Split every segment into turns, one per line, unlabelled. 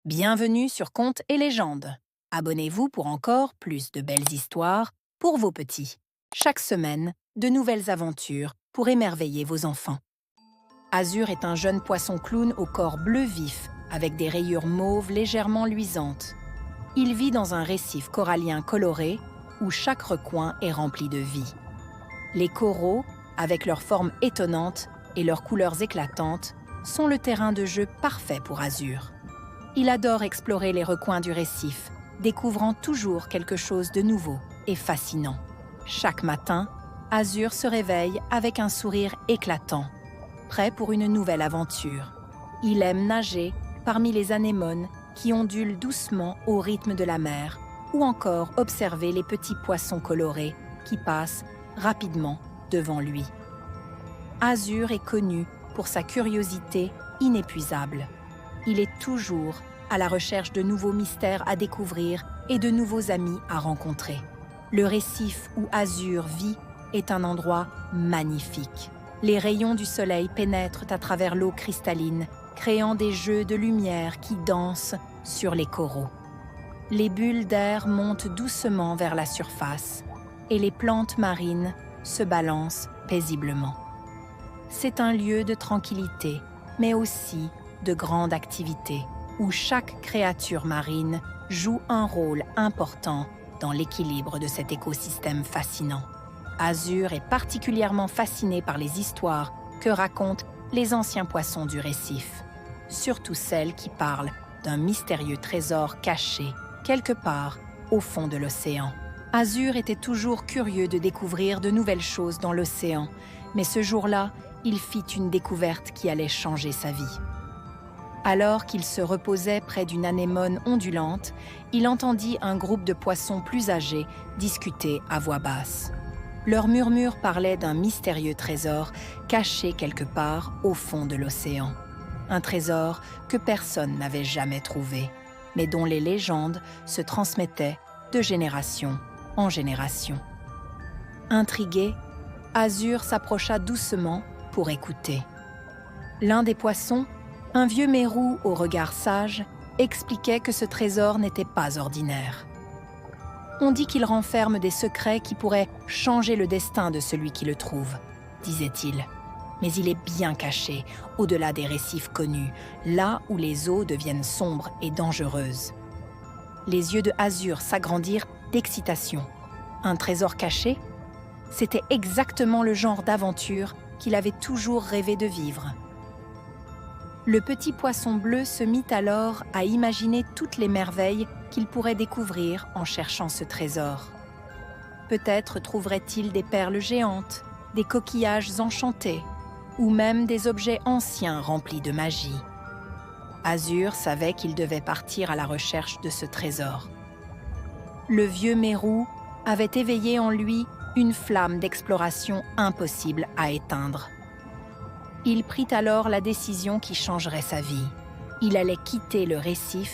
Bienvenue sur Contes et légendes. Abonnez-vous pour encore plus de belles histoires pour vos petits. Chaque semaine, de nouvelles aventures pour émerveiller vos enfants. Azur est un jeune poisson clown au corps bleu vif avec des rayures mauves légèrement luisantes. Il vit dans un récif corallien coloré où chaque recoin est rempli de vie. Les coraux, avec leurs formes étonnantes et leurs couleurs éclatantes, sont le terrain de jeu parfait pour Azur. Il adore explorer les recoins du récif, découvrant toujours quelque chose de nouveau et fascinant. Chaque matin, Azur se réveille avec un sourire éclatant, prêt pour une nouvelle aventure. Il aime nager parmi les anémones qui ondulent doucement au rythme de la mer, ou encore observer les petits poissons colorés qui passent rapidement devant lui. Azur est connu pour sa curiosité inépuisable. Il est toujours à la recherche de nouveaux mystères à découvrir et de nouveaux amis à rencontrer. Le récif où Azur vit est un endroit magnifique. Les rayons du soleil pénètrent à travers l'eau cristalline, créant des jeux de lumière qui dansent sur les coraux. Les bulles d'air montent doucement vers la surface et les plantes marines se balancent paisiblement. C'est un lieu de tranquillité, mais aussi de grande activité, où chaque créature marine joue un rôle important dans l'équilibre de cet écosystème fascinant. Azur est particulièrement fasciné par les histoires que racontent les anciens poissons du récif, surtout celles qui parlent d'un mystérieux trésor caché quelque part au fond de l'océan. Azur était toujours curieux de découvrir de nouvelles choses dans l'océan, mais ce jour-là, il fit une découverte qui allait changer sa vie. Alors qu'il se reposait près d'une anémone ondulante, il entendit un groupe de poissons plus âgés discuter à voix basse. Leur murmure parlait d'un mystérieux trésor caché quelque part au fond de l'océan. Un trésor que personne n'avait jamais trouvé, mais dont les légendes se transmettaient de génération en génération. Intrigué, Azur s'approcha doucement pour écouter. L'un des poissons, un vieux mérou au regard sage, expliquait que ce trésor n'était pas ordinaire. On dit qu'il renferme des secrets qui pourraient changer le destin de celui qui le trouve, disait-il. Mais il est bien caché, au-delà des récifs connus, là où les eaux deviennent sombres et dangereuses. Les yeux de Azur s'agrandirent d'excitation. Un trésor caché? C'était exactement le genre d'aventure qu'il avait toujours rêvé de vivre. Le petit poisson bleu se mit alors à imaginer toutes les merveilles qu'il pourrait découvrir en cherchant ce trésor. Peut-être trouverait-il des perles géantes, des coquillages enchantés, ou même des objets anciens remplis de magie. Azur savait qu'il devait partir à la recherche de ce trésor. Le vieux mérou avait éveillé en lui une flamme d'exploration impossible à éteindre. Il prit alors la décision qui changerait sa vie. Il allait quitter le récif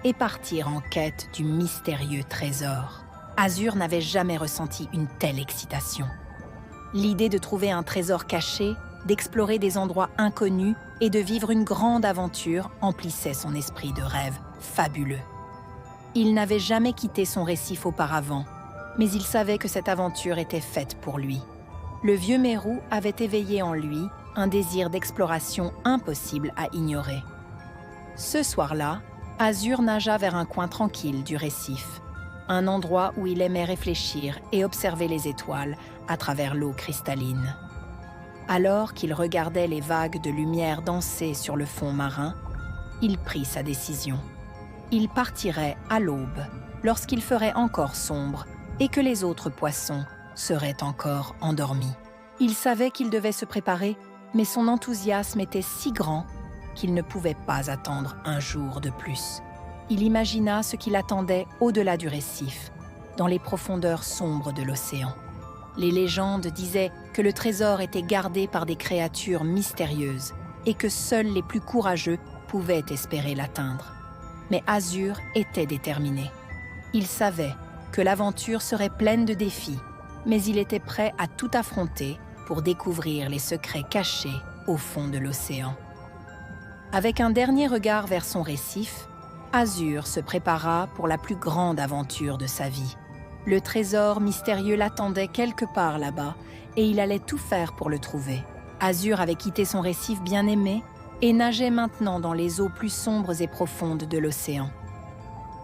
et partir en quête du mystérieux trésor. Azur n'avait jamais ressenti une telle excitation. L'idée de trouver un trésor caché, d'explorer des endroits inconnus et de vivre une grande aventure emplissait son esprit de rêve fabuleux. Il n'avait jamais quitté son récif auparavant, mais il savait que cette aventure était faite pour lui. Le vieux mérou avait éveillé en lui un désir d'exploration impossible à ignorer. Ce soir-là, Azur nagea vers un coin tranquille du récif, un endroit où il aimait réfléchir et observer les étoiles à travers l'eau cristalline. Alors qu'il regardait les vagues de lumière danser sur le fond marin, il prit sa décision. Il partirait à l'aube, lorsqu'il ferait encore sombre et que les autres poissons seraient encore endormis. Il savait qu'il devait se préparer, mais son enthousiasme était si grand qu'il ne pouvait pas attendre un jour de plus. Il imagina ce qui l'attendait au-delà du récif, dans les profondeurs sombres de l'océan. Les légendes disaient que le trésor était gardé par des créatures mystérieuses et que seuls les plus courageux pouvaient espérer l'atteindre. Mais Azur était déterminé. Il savait que l'aventure serait pleine de défis, mais il était prêt à tout affronter pour découvrir les secrets cachés au fond de l'océan. Avec un dernier regard vers son récif, Azur se prépara pour la plus grande aventure de sa vie. Le trésor mystérieux l'attendait quelque part là-bas et il allait tout faire pour le trouver. Azur avait quitté son récif bien-aimé et nageait maintenant dans les eaux plus sombres et profondes de l'océan.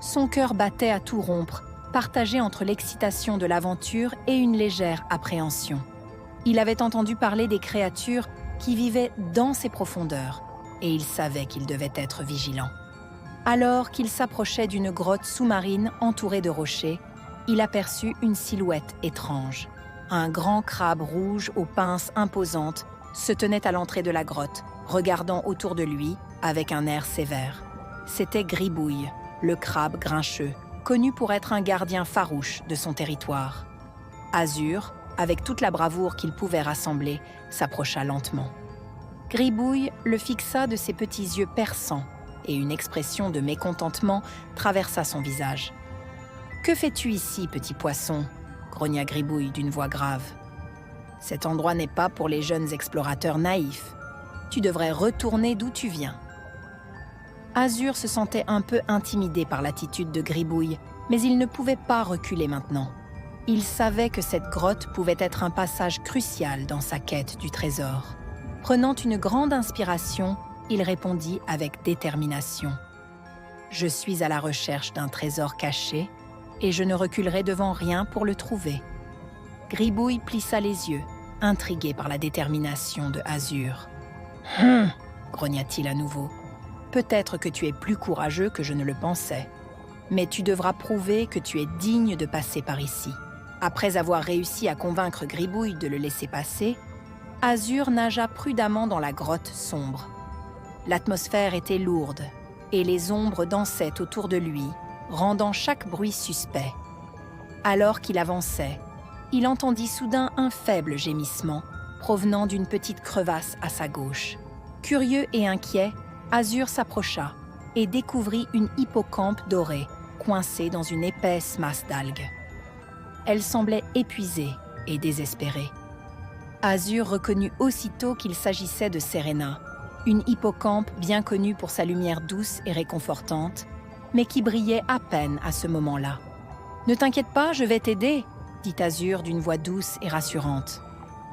Son cœur battait à tout rompre, partagé entre l'excitation de l'aventure et une légère appréhension. Il avait entendu parler des créatures qui vivaient dans ces profondeurs et il savait qu'il devait être vigilant. Alors qu'il s'approchait d'une grotte sous-marine entourée de rochers, il aperçut une silhouette étrange. Un grand crabe rouge aux pinces imposantes se tenait à l'entrée de la grotte, regardant autour de lui avec un air sévère. C'était Gribouille, le crabe grincheux, connu pour être un gardien farouche de son territoire. Azur, avec toute la bravoure qu'il pouvait rassembler, s'approcha lentement. Gribouille le fixa de ses petits yeux perçants et une expression de mécontentement traversa son visage. « Que fais-tu ici, petit poisson ?» grogna Gribouille d'une voix grave. « Cet endroit n'est pas pour les jeunes explorateurs naïfs. Tu devrais retourner d'où tu viens. » Azur se sentait un peu intimidé par l'attitude de Gribouille, mais il ne pouvait pas reculer maintenant. Il savait que cette grotte pouvait être un passage crucial dans sa quête du trésor. Prenant une grande inspiration, il répondit avec détermination. « Je suis à la recherche d'un trésor caché et je ne reculerai devant rien pour le trouver. » Gribouille plissa les yeux, intrigué par la détermination de Azur. « grogna-t-il à nouveau. « Peut-être que tu es plus courageux que je ne le pensais, mais tu devras prouver que tu es digne de passer par ici. » Après avoir réussi à convaincre Gribouille de le laisser passer, Azur nagea prudemment dans la grotte sombre. L'atmosphère était lourde et les ombres dansaient autour de lui, rendant chaque bruit suspect. Alors qu'il avançait, il entendit soudain un faible gémissement provenant d'une petite crevasse à sa gauche. Curieux et inquiet, Azur s'approcha et découvrit une hippocampe dorée coincée dans une épaisse masse d'algues. Elle semblait épuisée et désespérée. Azur reconnut aussitôt qu'il s'agissait de Serena, une hippocampe bien connue pour sa lumière douce et réconfortante, mais qui brillait à peine à ce moment-là. « Ne t'inquiète pas, je vais t'aider », dit Azur d'une voix douce et rassurante.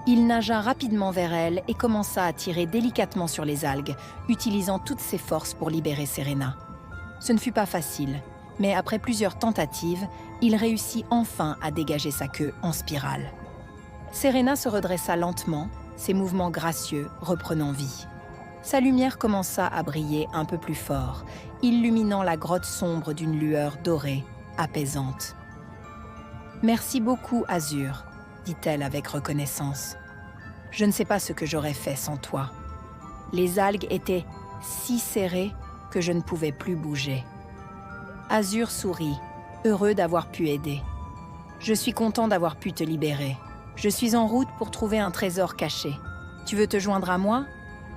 Il nagea rapidement vers elle et commença à tirer délicatement sur les algues, utilisant toutes ses forces pour libérer Serena. Ce ne fut pas facile, mais après plusieurs tentatives, il réussit enfin à dégager sa queue en spirale. Serena se redressa lentement, ses mouvements gracieux reprenant vie. Sa lumière commença à briller un peu plus fort, illuminant la grotte sombre d'une lueur dorée, apaisante. « Merci beaucoup, Azur », dit-elle avec reconnaissance. « Je ne sais pas ce que j'aurais fait sans toi. Les algues étaient si serrées que je ne pouvais plus bouger. » Azur sourit, heureux d'avoir pu aider. « Je suis content d'avoir pu te libérer. Je suis en route pour trouver un trésor caché. Tu veux te joindre à moi ?»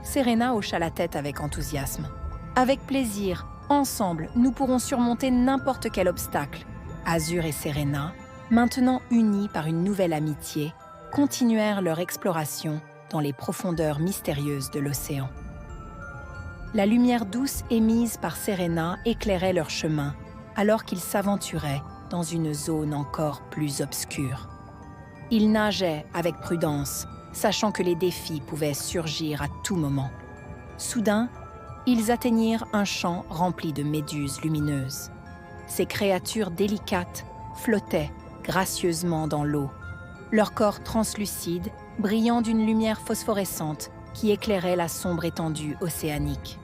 Serena hocha la tête avec enthousiasme. « Avec plaisir. Ensemble, nous pourrons surmonter n'importe quel obstacle. » Azur et Serena, maintenant unis par une nouvelle amitié, continuèrent leur exploration dans les profondeurs mystérieuses de l'océan. La lumière douce émise par Serena éclairait leur chemin, alors qu'ils s'aventuraient dans une zone encore plus obscure. Ils nageaient avec prudence, sachant que les défis pouvaient surgir à tout moment. Soudain, ils atteignirent un champ rempli de méduses lumineuses. Ces créatures délicates flottaient gracieusement dans l'eau, leur corps translucide brillant d'une lumière phosphorescente qui éclairait la sombre étendue océanique.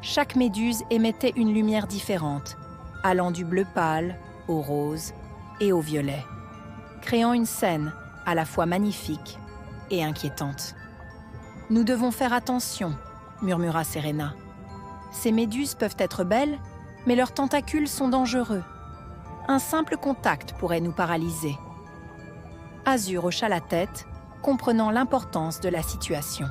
Chaque méduse émettait une lumière différente, allant du bleu pâle au rose et au violet, créant une scène à la fois magnifique et inquiétante. « Nous devons faire attention », murmura Serena. « Ces méduses peuvent être belles, mais leurs tentacules sont dangereux. Un simple contact pourrait nous paralyser. » Azur hocha la tête, comprenant l'importance de la situation.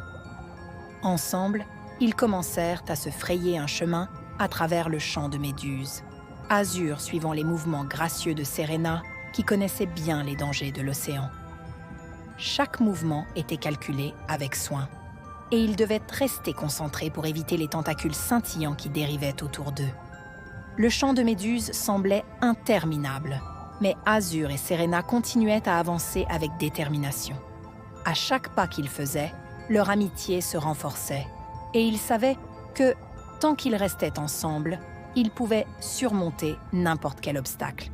Ensemble, ils commencèrent à se frayer un chemin à travers le champ de méduses. Azur suivant les mouvements gracieux de Serena, qui connaissait bien les dangers de l'océan. Chaque mouvement était calculé avec soin, et ils devaient rester concentrés pour éviter les tentacules scintillants qui dérivaient autour d'eux. Le champ de méduses semblait interminable, mais Azur et Serena continuaient à avancer avec détermination. À chaque pas qu'ils faisaient, leur amitié se renforçait, et ils savaient que, tant qu'ils restaient ensemble, ils pouvaient surmonter n'importe quel obstacle.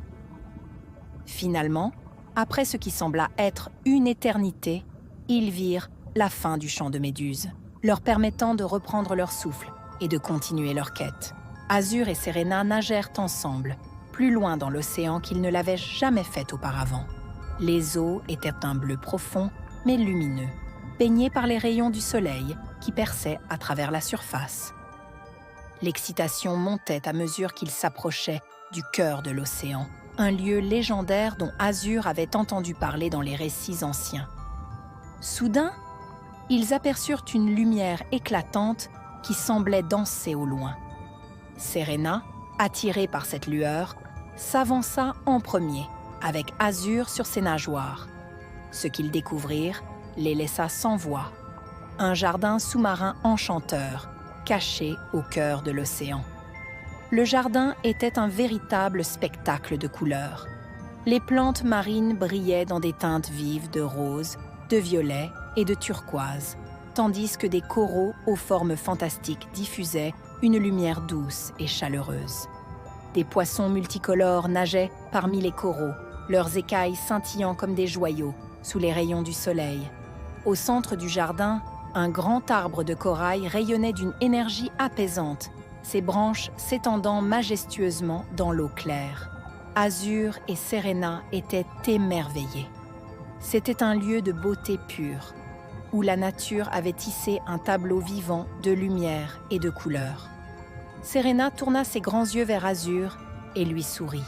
Finalement, après ce qui sembla être une éternité, ils virent la fin du champ de méduses, leur permettant de reprendre leur souffle et de continuer leur quête. Azur et Serena nagèrent ensemble, plus loin dans l'océan qu'ils ne l'avaient jamais fait auparavant. Les eaux étaient d'un bleu profond, mais lumineux, baignés par les rayons du soleil qui perçaient à travers la surface. L'excitation montait à mesure qu'ils s'approchaient du cœur de l'océan, un lieu légendaire dont Azur avait entendu parler dans les récits anciens. Soudain, ils aperçurent une lumière éclatante qui semblait danser au loin. Serena, attirée par cette lueur, s'avança en premier, avec Azur sur ses nageoires. Ce qu'ils découvrirent les laissa sans voix. Un jardin sous-marin enchanteur, caché au cœur de l'océan. Le jardin était un véritable spectacle de couleurs. Les plantes marines brillaient dans des teintes vives de rose, de violet et de turquoise, tandis que des coraux aux formes fantastiques diffusaient une lumière douce et chaleureuse. Des poissons multicolores nageaient parmi les coraux, leurs écailles scintillant comme des joyaux sous les rayons du soleil. Au centre du jardin, un grand arbre de corail rayonnait d'une énergie apaisante, ses branches s'étendant majestueusement dans l'eau claire. Azur et Serena étaient émerveillés. C'était un lieu de beauté pure, où la nature avait tissé un tableau vivant de lumière et de couleurs. Serena tourna ses grands yeux vers Azur et lui sourit.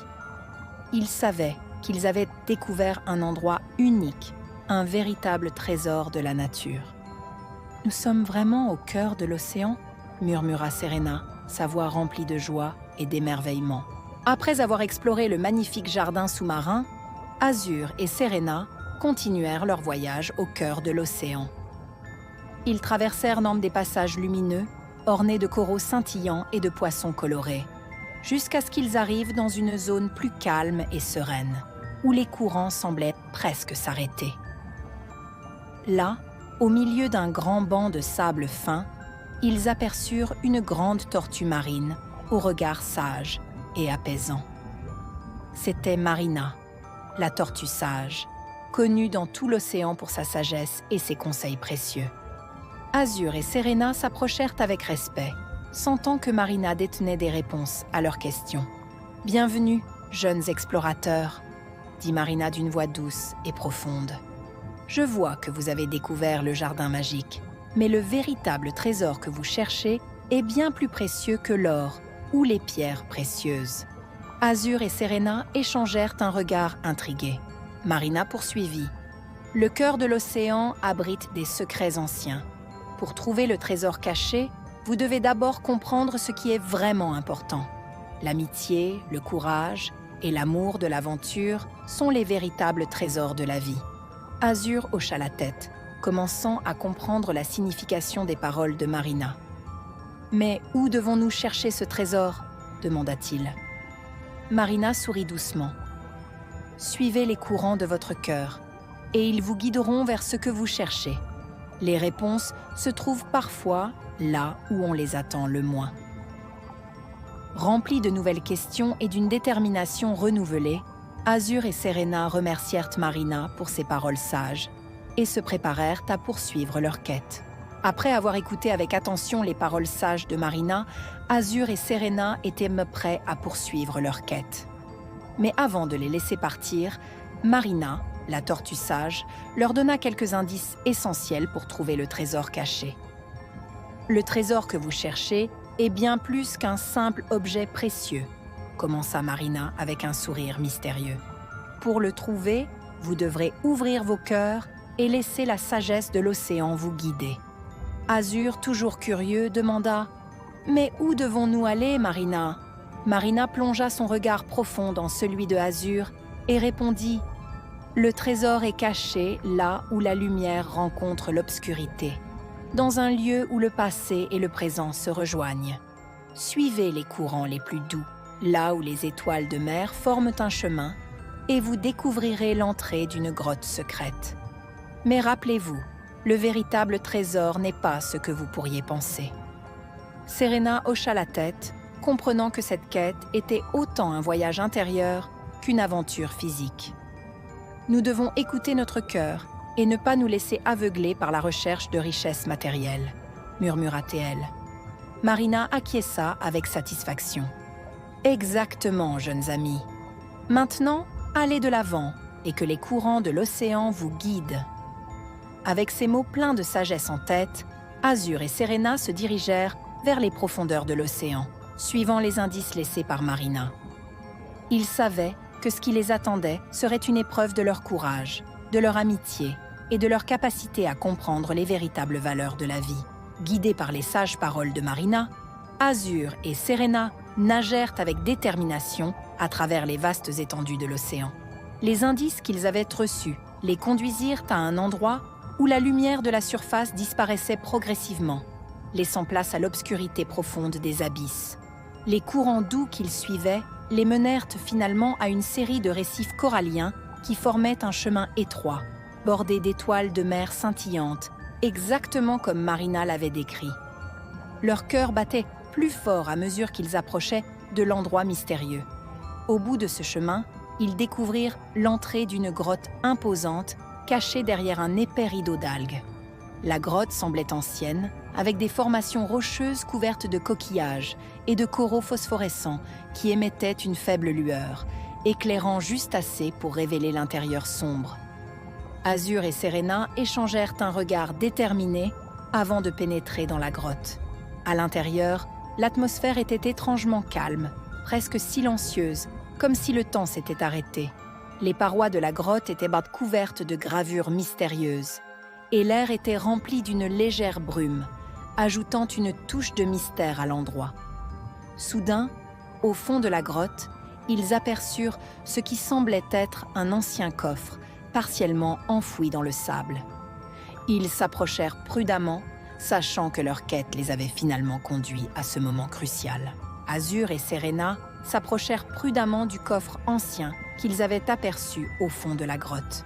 Ils savaient qu'ils avaient découvert un endroit unique, un véritable trésor de la nature. « Nous sommes vraiment au cœur de l'océan ?» murmura Serena, sa voix remplie de joie et d'émerveillement. Après avoir exploré le magnifique jardin sous-marin, Azur et Serena continuèrent leur voyage au cœur de l'océan. Ils traversèrent des passages lumineux, ornés de coraux scintillants et de poissons colorés, jusqu'à ce qu'ils arrivent dans une zone plus calme et sereine, où les courants semblaient presque s'arrêter. Là, au milieu d'un grand banc de sable fin, ils aperçurent une grande tortue marine, au regard sage et apaisant. C'était Marina, la tortue sage, connue dans tout l'océan pour sa sagesse et ses conseils précieux. Azur et Serena s'approchèrent avec respect, sentant que Marina détenait des réponses à leurs questions. « Bienvenue, jeunes explorateurs », dit Marina d'une voix douce et profonde. « Je vois que vous avez découvert le jardin magique, mais le véritable trésor que vous cherchez est bien plus précieux que l'or ou les pierres précieuses. » Azur et Serena échangèrent un regard intrigué. Marina poursuivit. « Le cœur de l'océan abrite des secrets anciens. Pour trouver le trésor caché, vous devez d'abord comprendre ce qui est vraiment important. L'amitié, le courage et l'amour de l'aventure sont les véritables trésors de la vie. » Azur hocha la tête, commençant à comprendre la signification des paroles de Marina. « Mais où devons-nous chercher ce trésor ?» demanda-t-il. Marina sourit doucement. « Suivez les courants de votre cœur, et ils vous guideront vers ce que vous cherchez. Les réponses se trouvent parfois là où on les attend le moins. » Remplis de nouvelles questions et d'une détermination renouvelée, Azur et Serena remercièrent Marina pour ses paroles sages et se préparèrent à poursuivre leur quête. Après avoir écouté avec attention les paroles sages de Marina, Azur et Serena étaient prêts à poursuivre leur quête. Mais avant de les laisser partir, Marina, la tortue sage, leur donna quelques indices essentiels pour trouver le trésor caché. « Le trésor que vous cherchez est bien plus qu'un simple objet précieux, » commença Marina avec un sourire mystérieux. « Pour le trouver, vous devrez ouvrir vos cœurs et laisser la sagesse de l'océan vous guider. » Azur, toujours curieux, demanda « Mais où devons-nous aller, Marina ?» Marina plongea son regard profond dans celui de Azur et répondit « Le trésor est caché là où la lumière rencontre l'obscurité, dans un lieu où le passé et le présent se rejoignent. Suivez les courants les plus doux là où les étoiles de mer forment un chemin, et vous découvrirez l'entrée d'une grotte secrète. Mais rappelez-vous, le véritable trésor n'est pas ce que vous pourriez penser. Serena hocha la tête, comprenant que cette quête était autant un voyage intérieur qu'une aventure physique. Nous devons écouter notre cœur et ne pas nous laisser aveugler par la recherche de richesses matérielles, murmura-t-elle. Marina acquiesça avec satisfaction. Exactement, jeunes amis. Maintenant, allez de l'avant et que les courants de l'océan vous guident. Avec ces mots pleins de sagesse en tête, Azur et Serena se dirigèrent vers les profondeurs de l'océan, suivant les indices laissés par Marina. Ils savaient que ce qui les attendait serait une épreuve de leur courage, de leur amitié et de leur capacité à comprendre les véritables valeurs de la vie. Guidés par les sages paroles de Marina, Azur et Serena nagèrent avec détermination à travers les vastes étendues de l'océan. Les indices qu'ils avaient reçus les conduisirent à un endroit où la lumière de la surface disparaissait progressivement, laissant place à l'obscurité profonde des abysses. Les courants doux qu'ils suivaient les menèrent finalement à une série de récifs coralliens qui formaient un chemin étroit, bordé d'étoiles de mer scintillantes, exactement comme Marina l'avait décrit. Leur cœur battait plus fort à mesure qu'ils approchaient de l'endroit mystérieux. Au bout de ce chemin, ils découvrirent l'entrée d'une grotte imposante cachée derrière un épais rideau d'algues. La grotte semblait ancienne, avec des formations rocheuses couvertes de coquillages et de coraux phosphorescents qui émettaient une faible lueur, éclairant juste assez pour révéler l'intérieur sombre. Azur et Serena échangèrent un regard déterminé avant de pénétrer dans la grotte. À l'intérieur, l'atmosphère était étrangement calme, presque silencieuse, comme si le temps s'était arrêté. Les parois de la grotte étaient couvertes de gravures mystérieuses, et l'air était rempli d'une légère brume, ajoutant une touche de mystère à l'endroit. Soudain, au fond de la grotte, ils aperçurent ce qui semblait être un ancien coffre, partiellement enfoui dans le sable. Ils s'approchèrent prudemment, sachant que leur quête les avait finalement conduits à ce moment crucial. Azur et Serena s'approchèrent prudemment du coffre ancien qu'ils avaient aperçu au fond de la grotte.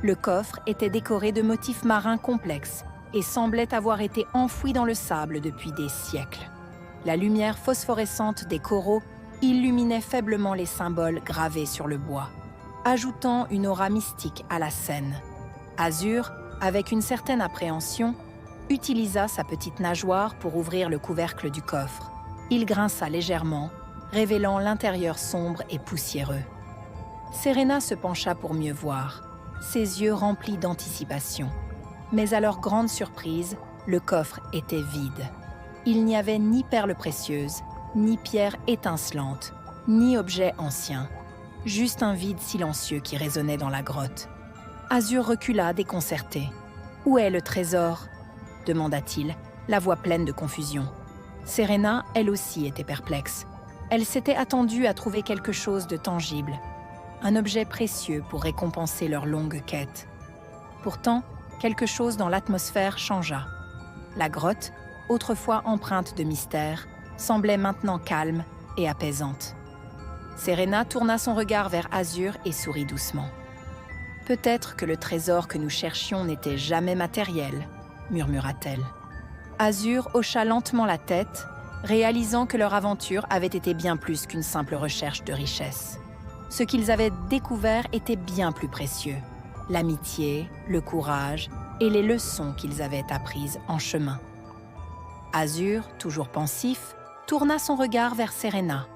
Le coffre était décoré de motifs marins complexes et semblait avoir été enfoui dans le sable depuis des siècles. La lumière phosphorescente des coraux illuminait faiblement les symboles gravés sur le bois, ajoutant une aura mystique à la scène. Azur, avec une certaine appréhension, utilisa sa petite nageoire pour ouvrir le couvercle du coffre. Il grinça légèrement, révélant l'intérieur sombre et poussiéreux. Serena se pencha pour mieux voir, ses yeux remplis d'anticipation. Mais à leur grande surprise, le coffre était vide. Il n'y avait ni perles précieuses, ni pierres étincelantes, ni objets anciens. Juste un vide silencieux qui résonnait dans la grotte. Azur recula déconcerté. « Où est le trésor ?» demanda-t-il, la voix pleine de confusion. Serena, elle aussi, était perplexe. Elle s'était attendue à trouver quelque chose de tangible, un objet précieux pour récompenser leur longue quête. Pourtant, quelque chose dans l'atmosphère changea. La grotte, autrefois empreinte de mystère, semblait maintenant calme et apaisante. Serena tourna son regard vers Azur et sourit doucement. « Peut-être que le trésor que nous cherchions n'était jamais matériel, » murmura-t-elle. Azur hocha lentement la tête, réalisant que leur aventure avait été bien plus qu'une simple recherche de richesse. Ce qu'ils avaient découvert était bien plus précieux. L'amitié, le courage et les leçons qu'ils avaient apprises en chemin. Azur, toujours pensif, tourna son regard vers Serena.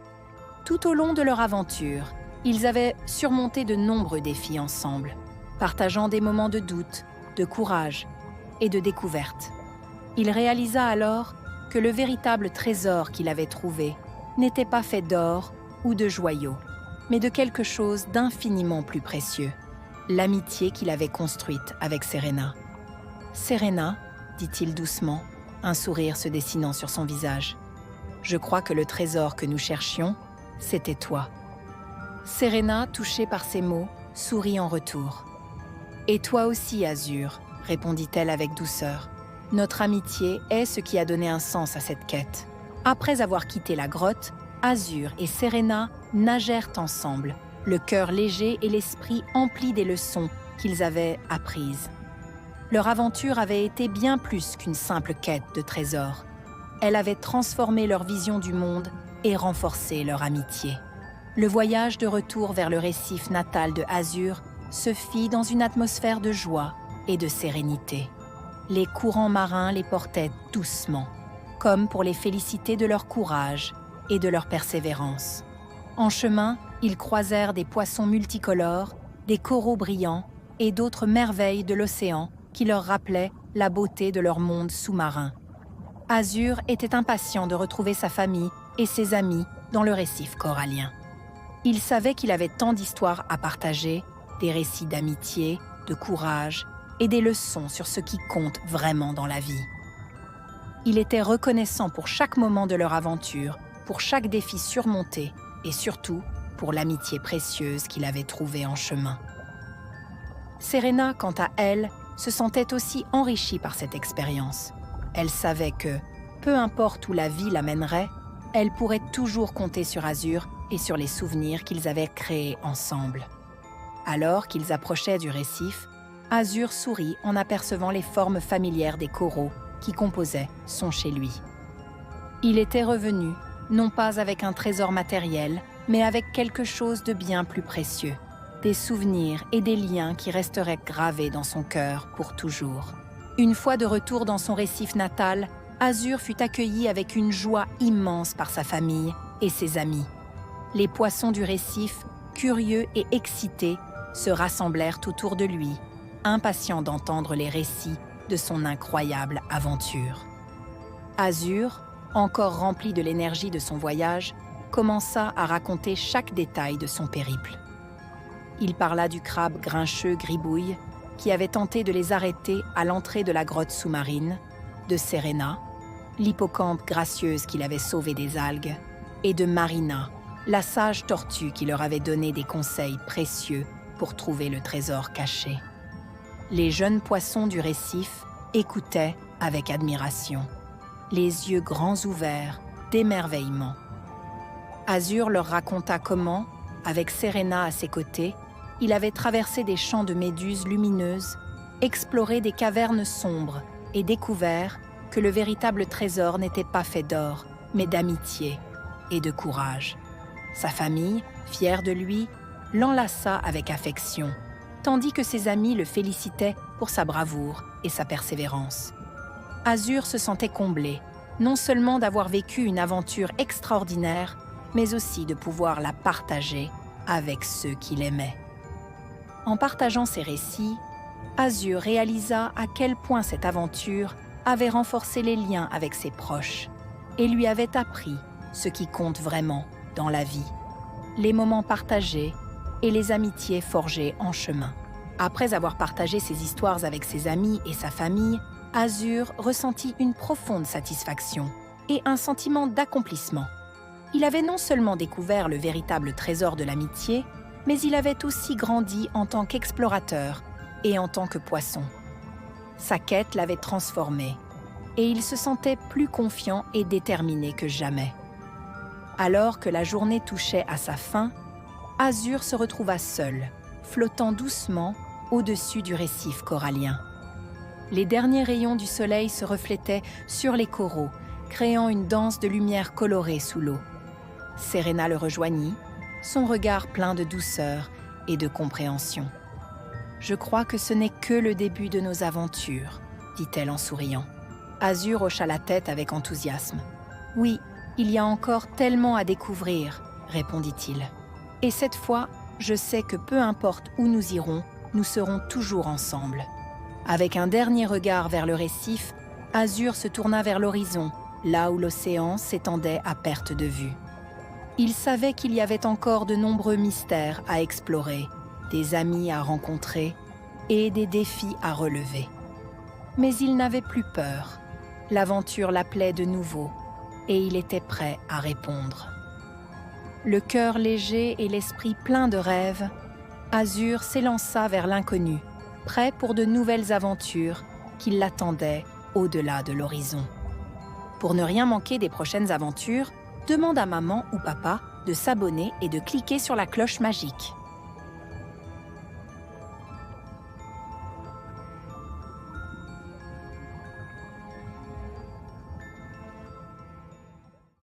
Tout au long de leur aventure, ils avaient surmonté de nombreux défis ensemble, partageant des moments de doute, de courage et de découverte. Il réalisa alors que le véritable trésor qu'il avait trouvé n'était pas fait d'or ou de joyaux, mais de quelque chose d'infiniment plus précieux, l'amitié qu'il avait construite avec Serena. « Serena, » dit-il doucement, un sourire se dessinant sur son visage, « je crois que le trésor que nous cherchions, c'était toi. » Serena, touchée par ces mots, sourit en retour. « Et toi aussi, Azur, » répondit-elle avec douceur. « Notre amitié est ce qui a donné un sens à cette quête. » Après avoir quitté la grotte, Azur et Serena nagèrent ensemble, le cœur léger et l'esprit emplis des leçons qu'ils avaient apprises. Leur aventure avait été bien plus qu'une simple quête de trésors. Elle avait transformé leur vision du monde et renforcé leur amitié. Le voyage de retour vers le récif natal de Azur se fit dans une atmosphère de joie et de sérénité. Les courants marins les portaient doucement, comme pour les féliciter de leur courage et de leur persévérance. En chemin, ils croisèrent des poissons multicolores, des coraux brillants et d'autres merveilles de l'océan qui leur rappelaient la beauté de leur monde sous-marin. Azur était impatient de retrouver sa famille et ses amis dans le récif corallien. Il savait qu'il avait tant d'histoires à partager, des récits d'amitié, de courage et des leçons sur ce qui compte vraiment dans la vie. Il était reconnaissant pour chaque moment de leur aventure, pour chaque défi surmonté et surtout pour l'amitié précieuse qu'il avait trouvée en chemin. Serena, quant à elle, se sentait aussi enrichie par cette expérience. Elle savait que, peu importe où la vie l'amènerait, elle pourrait toujours compter sur Azur et sur les souvenirs qu'ils avaient créés ensemble. Alors qu'ils approchaient du récif, Azur sourit en apercevant les formes familières des coraux qui composaient son chez lui. Il était revenu, non pas avec un trésor matériel, mais avec quelque chose de bien plus précieux, des souvenirs et des liens qui resteraient gravés dans son cœur pour toujours. Une fois de retour dans son récif natal, Azur fut accueilli avec une joie immense par sa famille et ses amis. Les poissons du récif, curieux et excités, se rassemblèrent autour de lui, impatients d'entendre les récits de son incroyable aventure. Azur, encore rempli de l'énergie de son voyage, commença à raconter chaque détail de son périple. Il parla du crabe grincheux Gribouille, qui avait tenté de les arrêter à l'entrée de la grotte sous-marine, de Serena, l'hippocampe gracieuse qui l'avait sauvé des algues, et de Marina, la sage tortue qui leur avait donné des conseils précieux pour trouver le trésor caché. Les jeunes poissons du récif écoutaient avec admiration, les yeux grands ouverts d'émerveillement. Azur leur raconta comment, avec Serena à ses côtés, il avait traversé des champs de méduses lumineuses, exploré des cavernes sombres et découvert que le véritable trésor n'était pas fait d'or, mais d'amitié et de courage. Sa famille, fière de lui, l'enlaça avec affection, tandis que ses amis le félicitaient pour sa bravoure et sa persévérance. Azur se sentait comblé, non seulement d'avoir vécu une aventure extraordinaire, mais aussi de pouvoir la partager avec ceux qu'il aimait. En partageant ses récits, Azur réalisa à quel point cette aventure avait renforcé les liens avec ses proches et lui avait appris ce qui compte vraiment dans la vie, les moments partagés et les amitiés forgées en chemin. Après avoir partagé ses histoires avec ses amis et sa famille, Azur ressentit une profonde satisfaction et un sentiment d'accomplissement. Il avait non seulement découvert le véritable trésor de l'amitié, mais il avait aussi grandi en tant qu'explorateur et en tant que poisson. Sa quête l'avait transformé et il se sentait plus confiant et déterminé que jamais. Alors que la journée touchait à sa fin, Azur se retrouva seul, flottant doucement au-dessus du récif corallien. Les derniers rayons du soleil se reflétaient sur les coraux, créant une danse de lumière colorée sous l'eau. Serena le rejoignit, son regard plein de douceur et de compréhension. « Je crois que ce n'est que le début de nos aventures, » dit-elle en souriant. Azur hocha la tête avec enthousiasme. « Oui, il y a encore tellement à découvrir, » répondit-il. « Et cette fois, je sais que peu importe où nous irons, nous serons toujours ensemble. » Avec un dernier regard vers le récif, Azur se tourna vers l'horizon, là où l'océan s'étendait à perte de vue. Il savait qu'il y avait encore de nombreux mystères à explorer, des amis à rencontrer et des défis à relever. Mais il n'avait plus peur. L'aventure l'appelait de nouveau et il était prêt à répondre. Le cœur léger et l'esprit plein de rêves, Azur s'élança vers l'inconnu, prêt pour de nouvelles aventures qui l'attendaient au-delà de l'horizon. Pour ne rien manquer des prochaines aventures, demande à maman ou papa de s'abonner et de cliquer sur la cloche magique.